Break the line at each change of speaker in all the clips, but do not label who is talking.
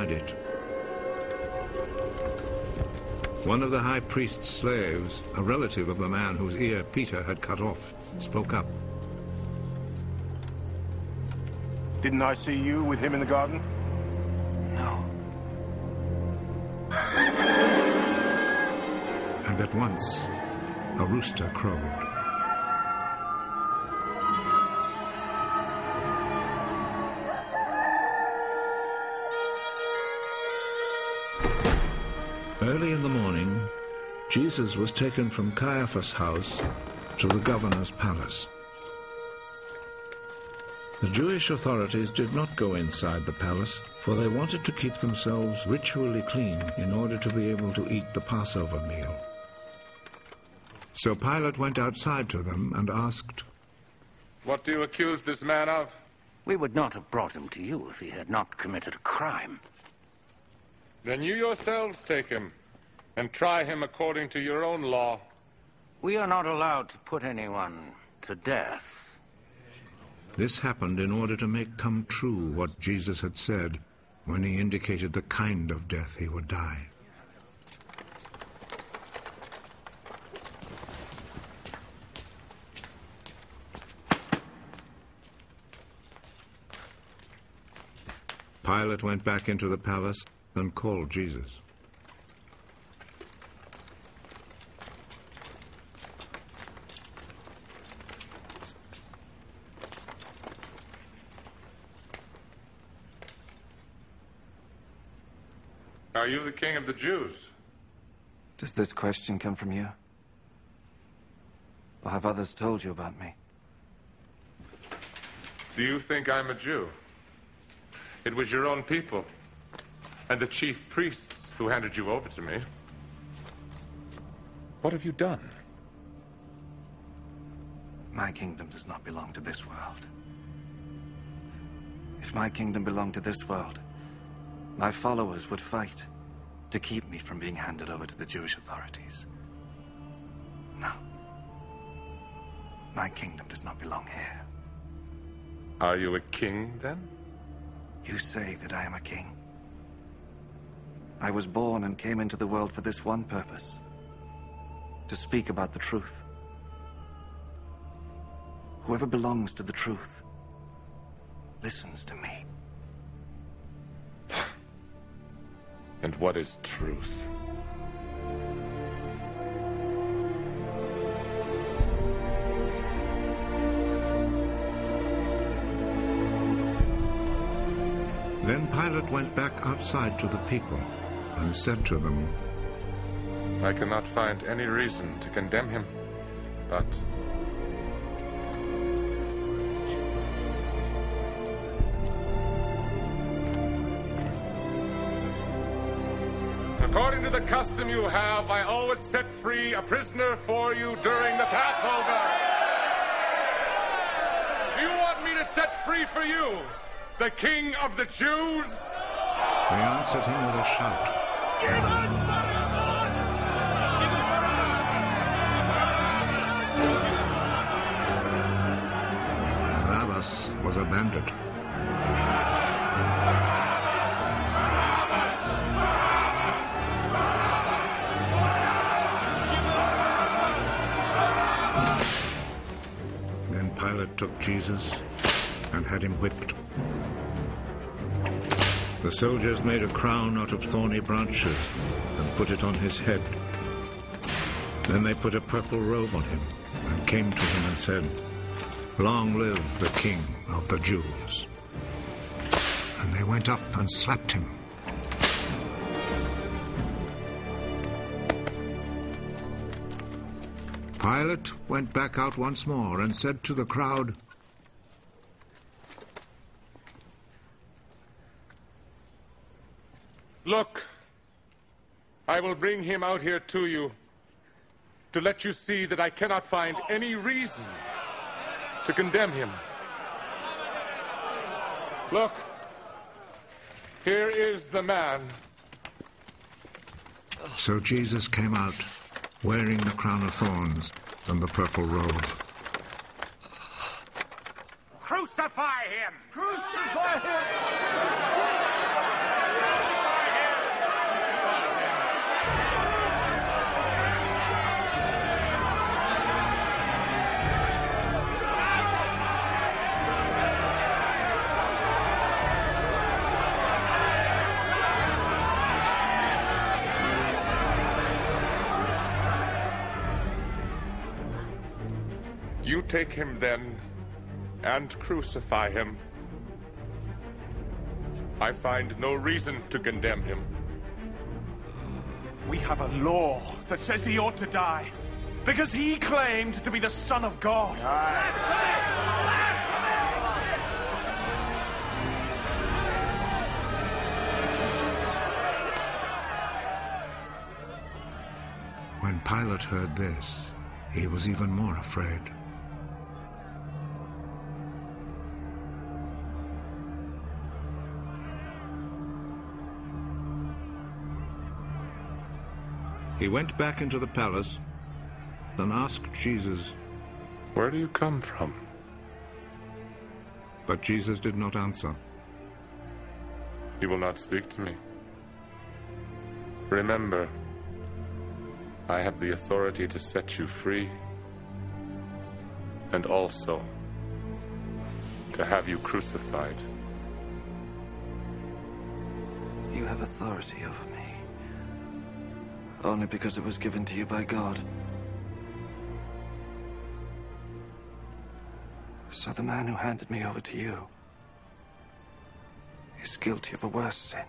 beside it. One of the high priest's slaves, a relative of the man whose ear Peter had cut off, spoke up.
Didn't I see you with him in the garden?
No.
And at once, a rooster crowed. Early in the morning, Jesus was taken from Caiaphas' house to the governor's palace. The Jewish authorities did not go inside the palace, for they wanted to keep themselves ritually clean in order to be able to eat the Passover meal. So Pilate went outside to them and asked,
"What do you accuse this man of?"
We would not have brought him to you if he had not committed a crime.
Then you yourselves take him and try him according to your own law.
We are not allowed to put anyone to death.
This happened in order to make come true what Jesus had said when he indicated the kind of death he would die. Pilate went back into the palace and called Jesus.
Are you the king of the Jews?
Does this question come from you? Or have others told you about me?
Do you think I'm a Jew? It was your own people and the chief priests who handed you over to me. What have you done?
My kingdom does not belong to this world. If my kingdom belonged to this world, my followers would fight to keep me from being handed over to the Jewish authorities. No. My kingdom does not belong here.
Are you a king, then?
You say that I am a king. I was born and came into the world for this one purpose: to speak about the truth. Whoever belongs to the truth listens to me.
And what is truth?
Then Pilate went back outside to the people and said to them,
I cannot find any reason to condemn him, but according to the custom you have, I always set free a prisoner for you during the Passover. Do you want me to set free for you the King of the Jews?
They answered him with a shout.
Give us Barabbas! Give us
Barabbas was a bandit. Then Pilate took Jesus and had him whipped. The soldiers made a crown out of thorny branches and put it on his head. Then they put a purple robe on him and came to him and said, Long live the King of the Jews. And they went up and slapped him. Pilate went back out once more and said to the crowd,
Look, I will bring him out here to you to let you see that I cannot find any reason to condemn him. Look, here is the man.
So Jesus came out, wearing the crown of thorns and the purple robe.
Crucify him!
Crucify him!
take him then and crucify him. I find no reason to condemn him.
We have a law that says he ought to die because he claimed to be the Son of God.
When Pilate heard this, he was even more afraid. He went back into the palace, then asked Jesus,
Where do you come from?
but Jesus did not answer.
You will not speak to me. Remember, I have the authority to set you free, and also to have you crucified.
You have authority over me. Only because it was given to you by God. So the man who handed me over to you is guilty of a worse sin.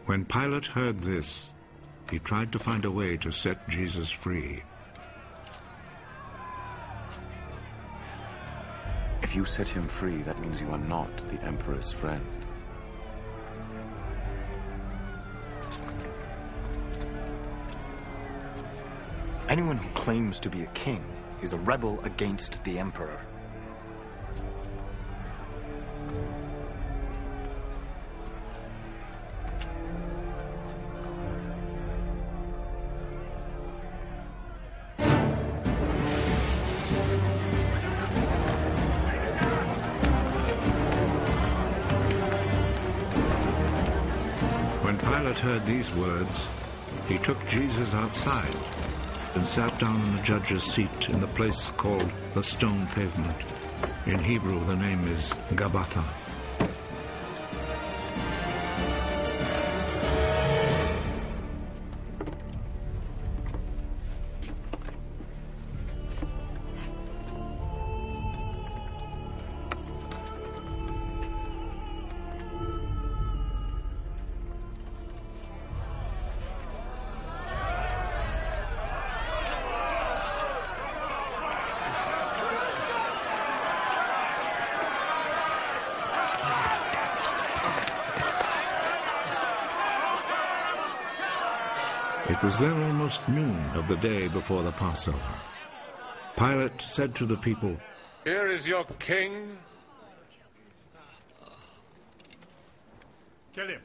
When Pilate heard this, he tried to find a way to set Jesus free.
If you set him free, that means you are not the Emperor's friend.
Anyone who claims to be a king is a rebel against the Emperor.
When Pilate heard these words, he took Jesus outside and sat down on the judge's seat in the place called the Stone Pavement. In Hebrew, the name is Gabbatha. It was then almost noon of the day before the Passover. Pilate said to the people,
Here is your king.
Kill him.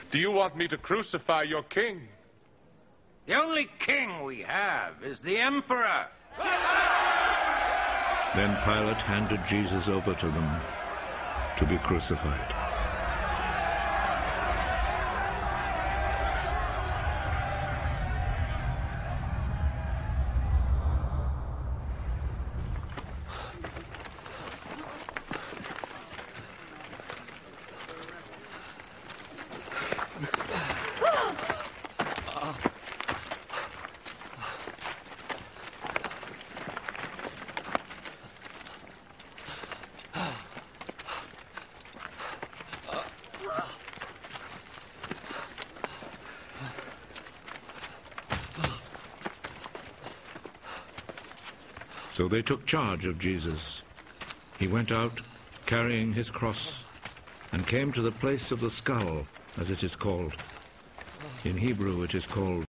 Do you want me to crucify your king?
The only king we have is the Emperor.
Then Pilate handed Jesus over to them to be crucified. So they took charge of Jesus. He went out, carrying his cross, and came to the place of the skull, as it is called. In Hebrew it is called